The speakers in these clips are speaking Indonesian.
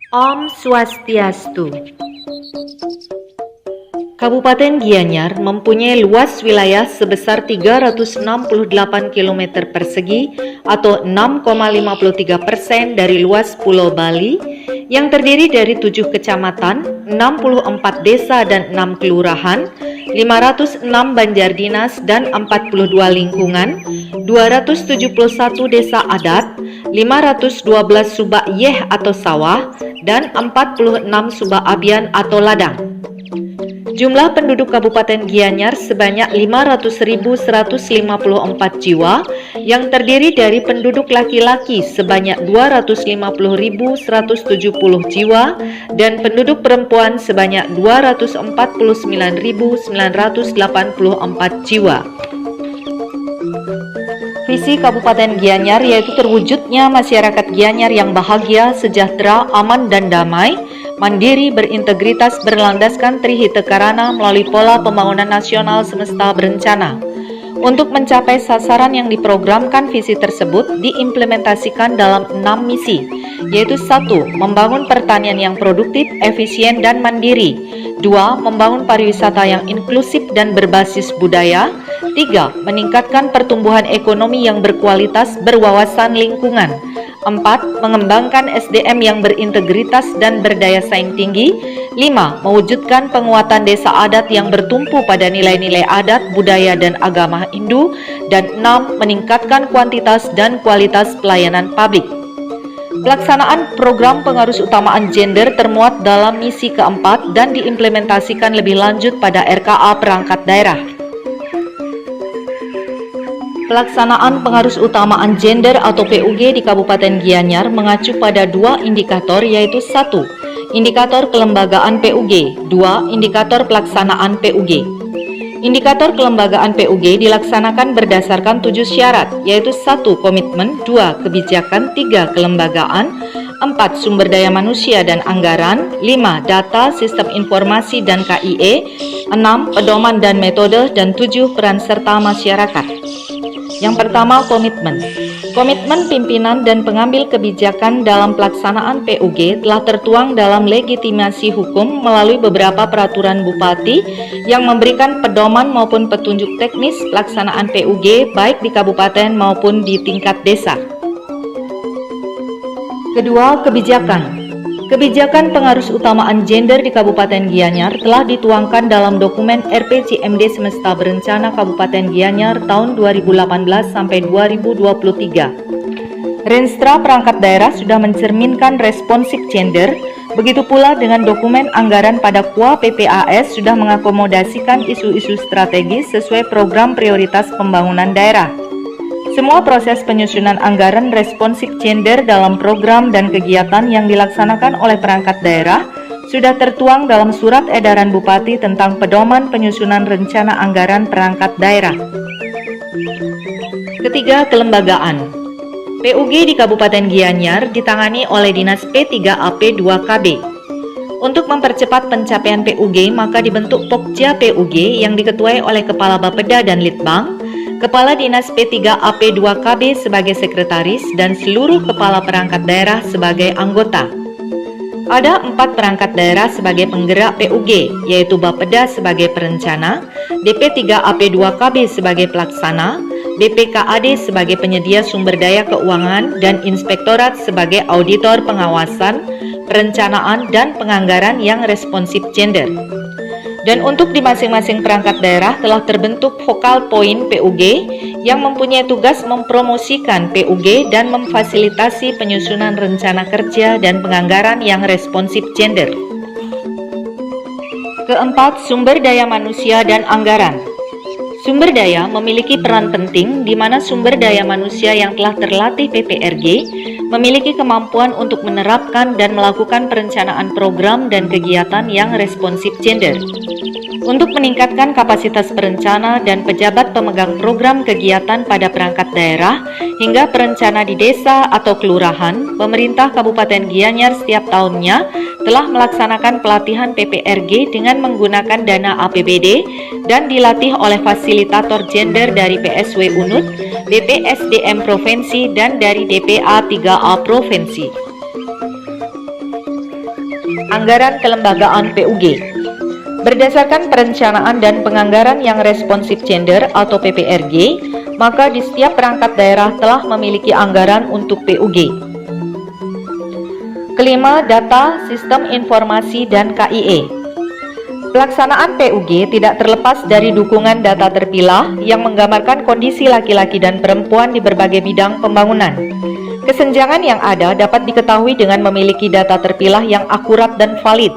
Om Swastiastu. Kabupaten Gianyar mempunyai luas wilayah sebesar 368 km persegi atau 6,53% dari luas Pulau Bali yang terdiri dari 7 kecamatan, 64 desa dan 6 kelurahan, 506 banjar dinas dan 42 lingkungan, 271 desa adat, 512 subak yeh atau sawah, dan 46 subak abian atau ladang. Jumlah penduduk Kabupaten Gianyar sebanyak 500.154 jiwa yang terdiri dari penduduk laki-laki sebanyak 250.170 jiwa dan penduduk perempuan sebanyak 249.984 jiwa. Visi Kabupaten Gianyar yaitu terwujudnya masyarakat Gianyar yang bahagia, sejahtera, aman dan damai, mandiri, berintegritas, berlandaskan Trihita Karana melalui pola pembangunan nasional semesta berencana. Untuk mencapai sasaran yang diprogramkan, visi tersebut diimplementasikan dalam 6 misi, yaitu 1. Membangun pertanian yang produktif, efisien, dan mandiri. 2. Membangun pariwisata yang inklusif dan berbasis budaya. 3. Meningkatkan pertumbuhan ekonomi yang berkualitas, berwawasan lingkungan. 4. Mengembangkan SDM yang berintegritas dan berdaya saing tinggi. 5. Mewujudkan penguatan desa adat yang bertumpu pada nilai-nilai adat, budaya, dan agama Hindu. Dan 6. Meningkatkan kuantitas dan kualitas pelayanan publik. Pelaksanaan program pengarus utamaan gender termuat dalam misi keempat dan diimplementasikan lebih lanjut pada RKA perangkat daerah. Pelaksanaan pengarus utamaan gender atau PUG di Kabupaten Gianyar mengacu pada 2 indikator, yaitu 1. Indikator kelembagaan PUG. 2. Indikator pelaksanaan PUG. Indikator kelembagaan PUG dilaksanakan berdasarkan 7 syarat, yaitu 1. Komitmen, 2. Kebijakan, 3. Kelembagaan, 4. Sumber daya manusia dan anggaran, 5. Data, sistem informasi dan KIE, 6. Pedoman dan metode, dan 7. Peran serta masyarakat. Yang pertama, komitmen. Komitmen pimpinan dan pengambil kebijakan dalam pelaksanaan PUG telah tertuang dalam legitimasi hukum melalui beberapa peraturan bupati yang memberikan pedoman maupun petunjuk teknis pelaksanaan PUG baik di kabupaten maupun di tingkat desa. Kedua, kebijakan. Kebijakan pengarus utamaan gender di Kabupaten Gianyar telah dituangkan dalam dokumen RPJMD Semesta Berencana Kabupaten Gianyar tahun 2018 sampai 2023. Renstra perangkat daerah sudah mencerminkan responsif gender, begitu pula dengan dokumen anggaran pada KUA PPAS sudah mengakomodasikan isu-isu strategis sesuai program prioritas pembangunan daerah. Semua proses penyusunan anggaran responsif gender dalam program dan kegiatan yang dilaksanakan oleh perangkat daerah sudah tertuang dalam surat edaran Bupati tentang pedoman penyusunan rencana anggaran perangkat daerah. Ketiga, kelembagaan. PUG di Kabupaten Gianyar ditangani oleh Dinas P3AP2KB. Untuk mempercepat pencapaian PUG, maka dibentuk Pokja PUG yang diketuai oleh Kepala Bapeda dan Litbang, Kepala Dinas P3AP2KB sebagai sekretaris, dan seluruh kepala perangkat daerah sebagai anggota. Ada 4 perangkat daerah sebagai penggerak PUG, yaitu Bapeda sebagai perencana, DP3AP2KB sebagai pelaksana, BPKAD sebagai penyedia sumber daya keuangan, dan Inspektorat sebagai auditor pengawasan, perencanaan, dan penganggaran yang responsif gender. Dan untuk di masing-masing perangkat daerah telah terbentuk Focal Point PUG yang mempunyai tugas mempromosikan PUG dan memfasilitasi penyusunan rencana kerja dan penganggaran yang responsif gender. Keempat, sumber daya manusia dan anggaran. Sumber daya memiliki peran penting di mana sumber daya manusia yang telah terlatih PPRG memiliki kemampuan untuk menerapkan dan melakukan perencanaan program dan kegiatan yang responsif gender. Untuk meningkatkan kapasitas perencana dan pejabat pemegang program kegiatan pada perangkat daerah hingga perencana di desa atau kelurahan, pemerintah Kabupaten Gianyar setiap tahunnya telah melaksanakan pelatihan PPRG dengan menggunakan dana APBD dan dilatih oleh fasilitator gender dari PSW Unut, DPSDM Provinsi, dan dari DPA 3A Provinsi. Anggaran kelembagaan PUG. Berdasarkan perencanaan dan penganggaran yang responsif gender atau PPRG, maka di setiap perangkat daerah telah memiliki anggaran untuk PUG. Kelima, data, sistem informasi, dan KIE. Pelaksanaan PUG tidak terlepas dari dukungan data terpilah yang menggambarkan kondisi laki-laki dan perempuan di berbagai bidang pembangunan. Kesenjangan yang ada dapat diketahui dengan memiliki data terpilah yang akurat dan valid.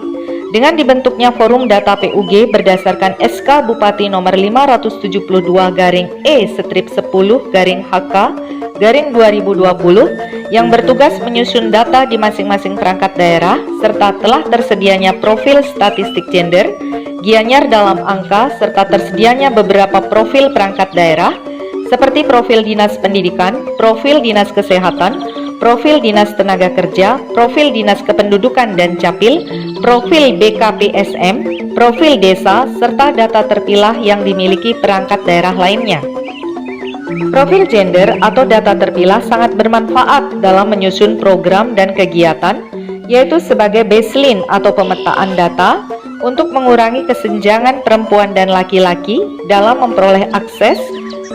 Dengan dibentuknya forum data PUG berdasarkan SK Bupati nomor 570/E-10-HK/2020 yang bertugas menyusun data di masing-masing perangkat daerah serta telah tersedianya profil statistik gender, Gianyar dalam angka serta tersedianya beberapa profil perangkat daerah seperti profil Dinas Pendidikan, profil Dinas Kesehatan, profil Dinas Tenaga Kerja, profil Dinas Kependudukan dan Capil, profil BKPSM, profil desa, serta data terpilah yang dimiliki perangkat daerah lainnya. Profil gender atau data terpilah sangat bermanfaat dalam menyusun program dan kegiatan, yaitu sebagai baseline atau pemetaan data untuk mengurangi kesenjangan perempuan dan laki-laki dalam memperoleh akses,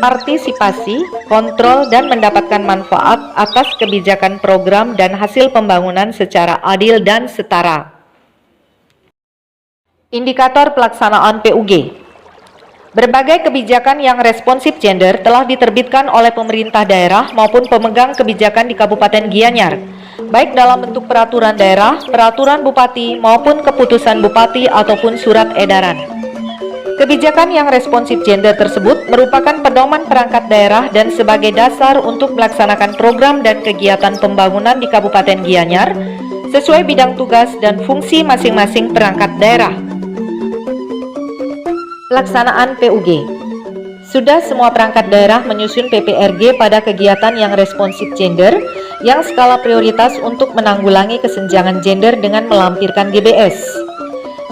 partisipasi, kontrol, dan mendapatkan manfaat atas kebijakan program dan hasil pembangunan secara adil dan setara. Indikator pelaksanaan PUG. Berbagai kebijakan yang responsif gender telah diterbitkan oleh pemerintah daerah maupun pemegang kebijakan di Kabupaten Gianyar, baik dalam bentuk peraturan daerah, peraturan bupati, maupun keputusan bupati ataupun surat edaran. Kebijakan yang responsif gender tersebut merupakan pedoman perangkat daerah dan sebagai dasar untuk melaksanakan program dan kegiatan pembangunan di Kabupaten Gianyar sesuai bidang tugas dan fungsi masing-masing perangkat daerah. Pelaksanaan PUG. Sudah semua perangkat daerah menyusun PPRG pada kegiatan yang responsif gender yang skala prioritas untuk menanggulangi kesenjangan gender dengan melampirkan GBS.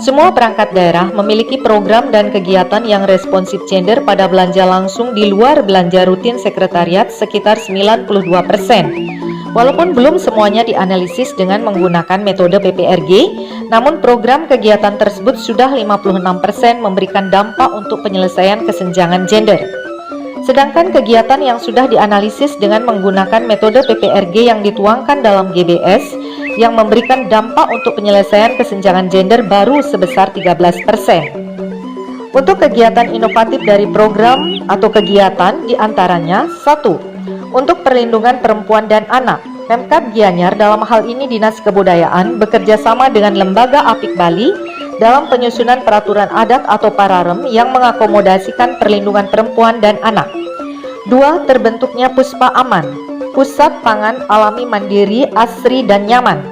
Semua perangkat daerah memiliki program dan kegiatan yang responsif gender pada belanja langsung di luar belanja rutin sekretariat sekitar 92%. Walaupun belum semuanya dianalisis dengan menggunakan metode PPRG, namun program kegiatan tersebut sudah 56% memberikan dampak untuk penyelesaian kesenjangan gender. Sedangkan kegiatan yang sudah dianalisis dengan menggunakan metode PPRG yang dituangkan dalam GBS yang memberikan dampak untuk penyelesaian kesenjangan gender baru sebesar 13%. Untuk kegiatan inovatif dari program atau kegiatan diantaranya 1. Untuk perlindungan perempuan dan anak, Pemkab Gianyar dalam hal ini Dinas Kebudayaan bekerja sama dengan Lembaga Apik Bali dalam penyusunan peraturan adat atau pararem yang mengakomodasikan perlindungan perempuan dan anak. 2. Terbentuknya Puspa Aman, Pusat Pangan Alami Mandiri, Asri, dan Nyaman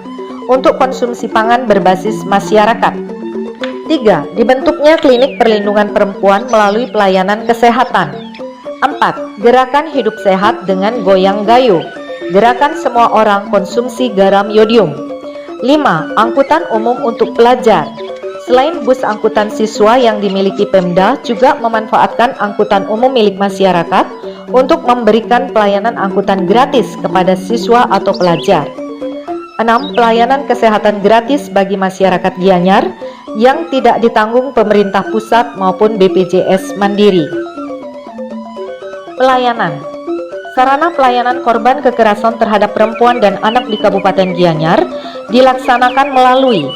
untuk konsumsi pangan berbasis masyarakat. 3. Dibentuknya Klinik Perlindungan Perempuan melalui pelayanan kesehatan. 4. Gerakan Hidup Sehat dengan Goyang Gayo, gerakan semua orang konsumsi garam yodium. 5. Angkutan umum untuk pelajar. Selain bus angkutan siswa yang dimiliki Pemda, juga memanfaatkan angkutan umum milik masyarakat untuk memberikan pelayanan angkutan gratis kepada siswa atau pelajar. 6. Pelayanan kesehatan gratis bagi masyarakat Gianyar yang tidak ditanggung pemerintah pusat maupun BPJS Mandiri. Pelayanan. Sarana pelayanan korban kekerasan terhadap perempuan dan anak di Kabupaten Gianyar dilaksanakan melalui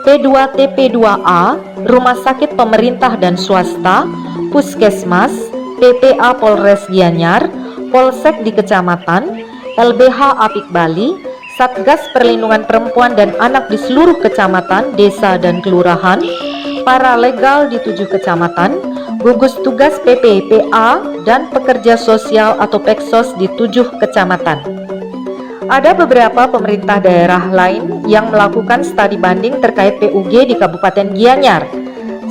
P2TP2A, Rumah Sakit Pemerintah dan Swasta, Puskesmas, PPA Polres Gianyar, Polsek di Kecamatan, LBH Apik Bali, Satgas Perlindungan Perempuan dan Anak di seluruh kecamatan, desa, dan kelurahan, paralegal di 7 kecamatan, gugus tugas PPPA, dan pekerja sosial atau Peksos di 7 kecamatan. Ada beberapa pemerintah daerah lain yang melakukan studi banding terkait PUG di Kabupaten Gianyar,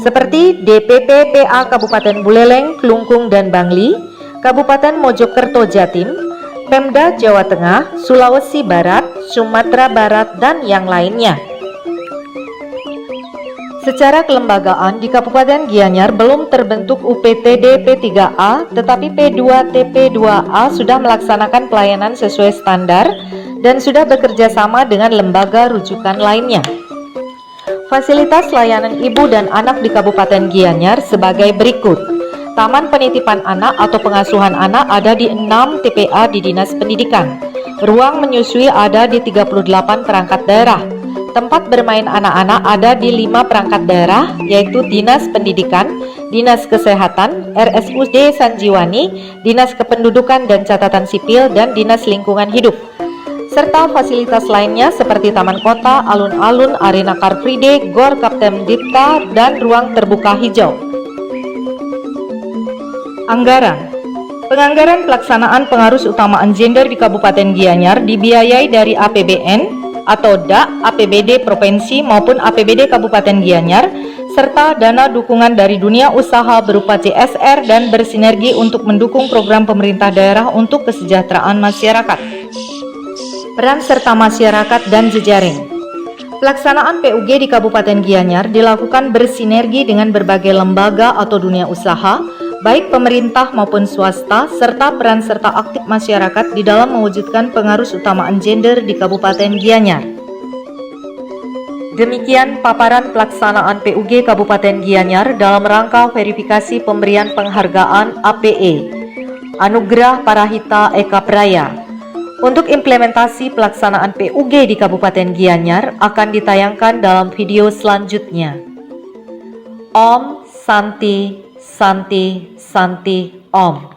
seperti DPP PA Kabupaten Buleleng, Klungkung, dan Bangli, Kabupaten Mojokerto Jatim, Pemda Jawa Tengah, Sulawesi Barat, Sumatera Barat, dan yang lainnya. Secara kelembagaan di Kabupaten Gianyar belum terbentuk UPTD P3A, tetapi P2TP2A sudah melaksanakan pelayanan sesuai standar dan sudah bekerja sama dengan lembaga rujukan lainnya. Fasilitas layanan ibu dan anak di Kabupaten Gianyar sebagai berikut. Taman penitipan anak atau pengasuhan anak ada di 6 TPA di Dinas Pendidikan. Ruang menyusui ada di 38 perangkat daerah. Tempat bermain anak-anak ada di 5 perangkat daerah, yaitu Dinas Pendidikan, Dinas Kesehatan, RSUD Sanjiwani, Dinas Kependudukan dan Catatan Sipil, dan Dinas Lingkungan Hidup. Serta fasilitas lainnya seperti taman kota, alun-alun, arena Car Free Day, Gor Kapten Dipta, dan ruang terbuka hijau. Anggaran. Penganggaran pelaksanaan pengarus utamaan gender di Kabupaten Gianyar dibiayai dari APBN atau DAK, APBD Provinsi maupun APBD Kabupaten Gianyar, serta dana dukungan dari dunia usaha berupa CSR dan bersinergi untuk mendukung program pemerintah daerah untuk kesejahteraan masyarakat. Peran serta masyarakat dan jejaring. Pelaksanaan PUG di Kabupaten Gianyar dilakukan bersinergi dengan berbagai lembaga atau dunia usaha, baik pemerintah maupun swasta, serta peran serta aktif masyarakat di dalam mewujudkan pengarus utamaan gender di Kabupaten Gianyar. Demikian paparan pelaksanaan PUG Kabupaten Gianyar dalam rangka verifikasi pemberian penghargaan APE, Anugerah Parahita Eka Praya. Untuk implementasi pelaksanaan PUG di Kabupaten Gianyar akan ditayangkan dalam video selanjutnya. Om Santi Santi Santi Om.